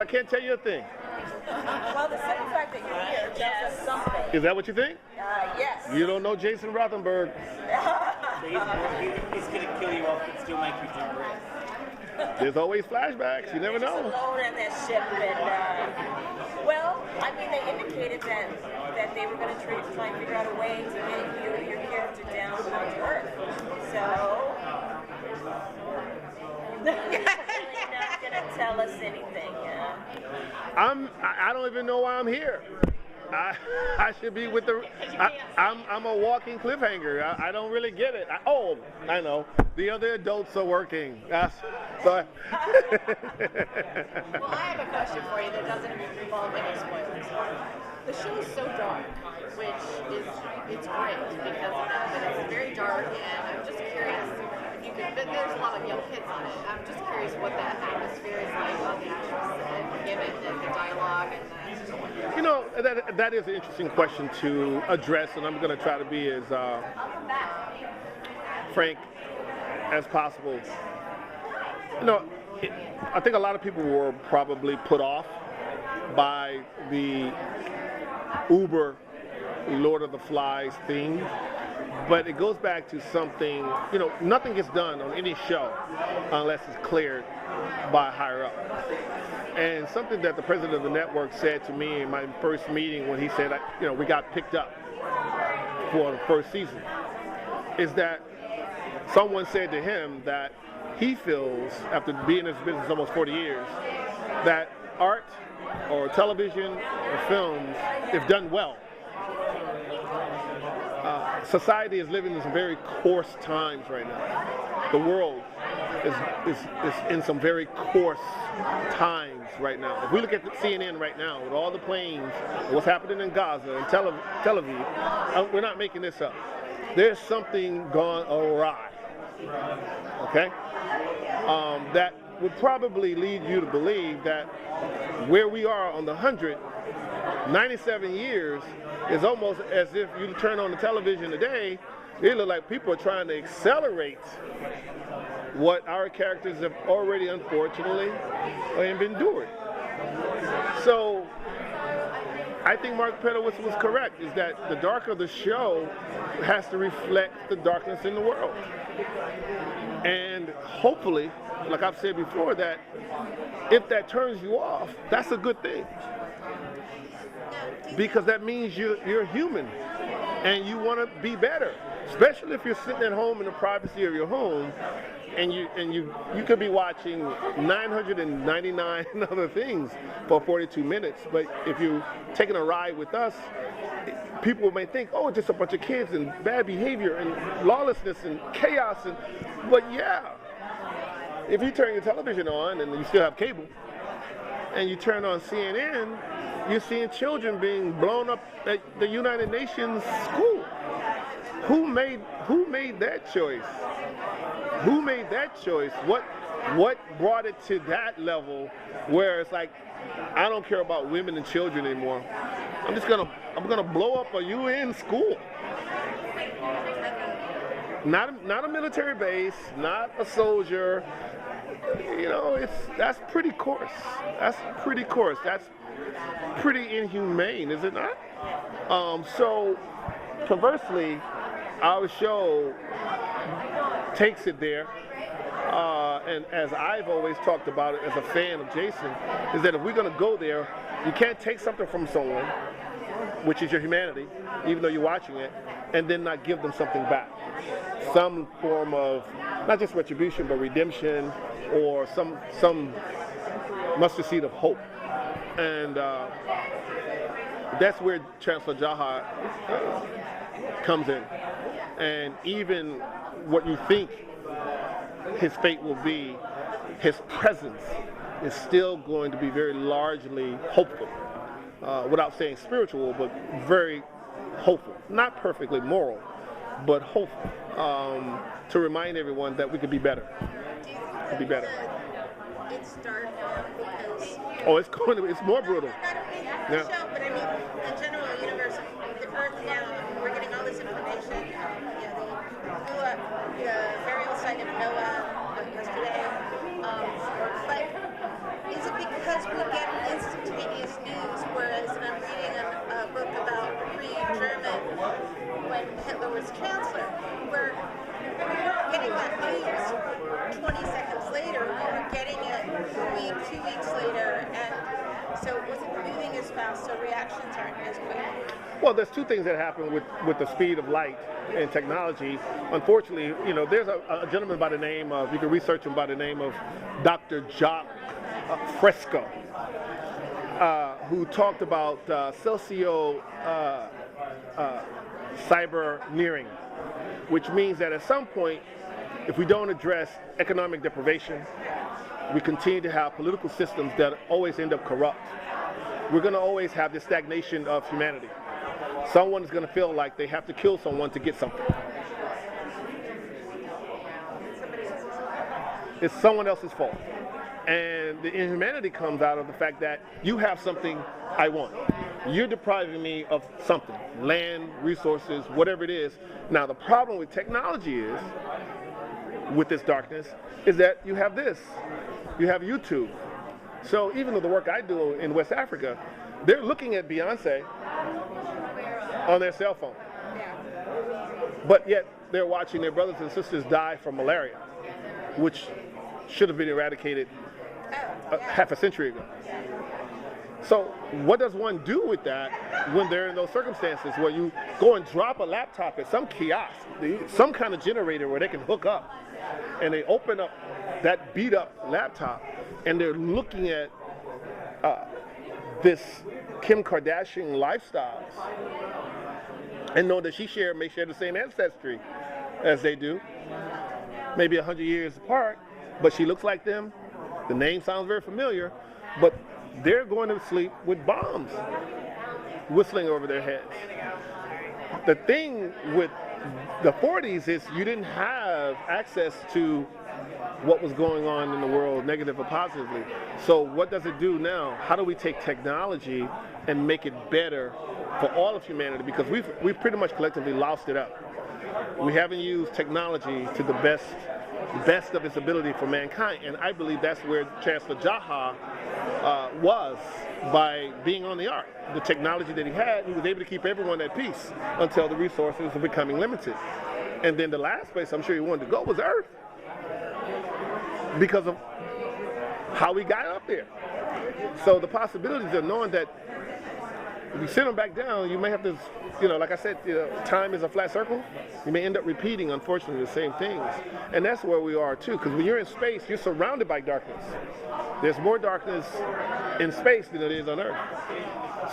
I can't tell you a thing. Well, the simple fact that you're here tells us something. Is that what you think? Yes. You don't know Jason Rothenberg. He's going to kill you off but still make you do great. There's always flashbacks. You never know. Alone in this ship, and well, I mean, they indicated that they were going to try and figure out a way to get your character down to earth. So, you're not going to tell us anything. I don't even know why I'm here. I should be with the. I'm a walking cliffhanger. I don't really get it. I know. The other adults are working. Well, I have a question for you that doesn't involve any spoilers. The show is so dark, which is it's great because of that, but it's very dark, and I'm just curious if you could. There's a lot of young kids on it. I'm just curious what that atmosphere is like on the actual gimmick and the dialogue and the. You know, that is an interesting question to address, and I'm going to try to be as frank as possible. You know, I think a lot of people were probably put off by the Uber Lord of the Flies theme, but it goes back to something, you know, nothing gets done on any show unless it's cleared by higher up. And something that the president of the network said to me in my first meeting when he said, you know, we got picked up for the first season, is that someone said to him that he feels, after being in this business almost 40 years, that art or television or films, if done well, society is living in some very coarse times right now. The world is in some very coarse times right now. If we look at the CNN right now with all the planes, what's happening in Gaza and Tel Aviv, we're not making this up. There's something gone awry, okay? That would probably lead you to believe that where we are on the 97 years is almost as if you turn on the television today, it looks like people are trying to accelerate what our characters have already, unfortunately, endured. So, I think Mark Pedowitz was correct, is that the darker the show has to reflect the darkness in the world. And hopefully, like I've said before, that if that turns you off, that's a good thing. Because that means you're human and you want to be better. Especially if you're sitting at home in the privacy of your home and you could be watching 999 other things for 42 minutes. But if you're taking a ride with us, people may think, oh, it's just a bunch of kids and bad behavior and lawlessness and chaos. But yeah, if you turn your television on and you still have cable and you turn on CNN, you're seeing children being blown up at the United Nations school. Who made that choice? Who made that choice? What brought it to that level where it's like, I don't care about women and children anymore. I'm gonna blow up a UN school. Not a military base, not a soldier. You know, that's pretty coarse. That's pretty coarse. That's pretty inhumane, is it not? So conversely, our show takes it there, and as I've always talked about it as a fan of Jason, is that if we're going to go there, you can't take something from someone, which is your humanity, even though you're watching it, and then not give them something back. Some form of, not just retribution, but redemption, or some mustard seed of hope. And that's where Chancellor Jaha comes in. And even what you think his fate will be, his presence is still going to be very largely hopeful. Without saying spiritual, but very hopeful. Not perfectly moral, but hopeful. To remind everyone that we could be better. Be better. It's dark because. Oh, it's more brutal. Not only the show, but I mean, in general, the universe, the Earth now, we're getting all this information. The burial site of Noah yesterday. But is it because we get fast, so reactions aren't as quick. Well, there's two things that happen with the speed of light and technology. Unfortunately, there's a gentleman by the name of, you can research him by the name of Dr. Jacques Fresco, who talked about cyber-nearing, which means that at some point, if we don't address economic deprivation, we continue to have political systems that always end up corrupt. We're going to always have this stagnation of humanity. Someone is going to feel like they have to kill someone to get something. It's someone else's fault. And the inhumanity comes out of the fact that you have something I want. You're depriving me of something, land, resources, whatever it is. Now, the problem with technology is, with this darkness, is that you have this. You have YouTube. So even though the work I do in West Africa, they're looking at Beyonce on their cell phone. But yet they're watching their brothers and sisters die from malaria, which should have been eradicated half a century ago. So what does one do with that when they're in those circumstances where you go and drop a laptop at some kiosk, some kind of generator where they can hook up, and they open up that beat up laptop and they're looking at this Kim Kardashian lifestyles and know that may share the same ancestry as they do, maybe 100 years apart, but she looks like them. The name sounds very familiar, but they're going to sleep with bombs whistling over their heads. The thing with the 40s is you didn't have access to what was going on in the world, negative or positively. So what does it do now? How do we take technology and make it better for all of humanity? Because we've pretty much collectively lost it up. We haven't used technology to the best of its ability for mankind, and I believe that's where Chancellor Jaha was by being on the ark. The technology that he had, he was able to keep everyone at peace until the resources were becoming limited. And then the last place I'm sure he wanted to go was Earth, because of how we got up there. So the possibilities of knowing that if you sit them back down, you may have to, like I said, time is a flat circle. You may end up repeating, unfortunately, the same things. And that's where we are, too, because when you're in space, you're surrounded by darkness. There's more darkness in space than it is on Earth.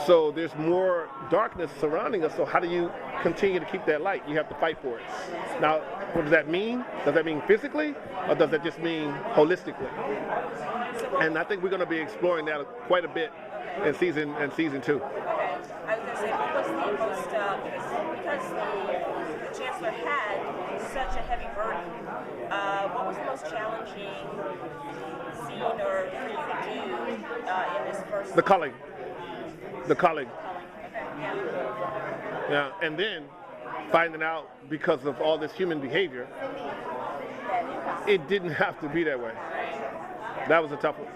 So there's more darkness surrounding us, so how do you continue to keep that light? You have to fight for it. Now, what does that mean? Does that mean physically, or does that just mean holistically? And I think we're going to be exploring that quite a bit in season 2. Okay. I was going to say, what was the most, because the Chancellor had such a heavy burden, what was the most challenging scene or for you to do in this first? The culling. Okay, Yeah, and then finding out, because of all this human behavior, it didn't have to be that way. That was a tough one.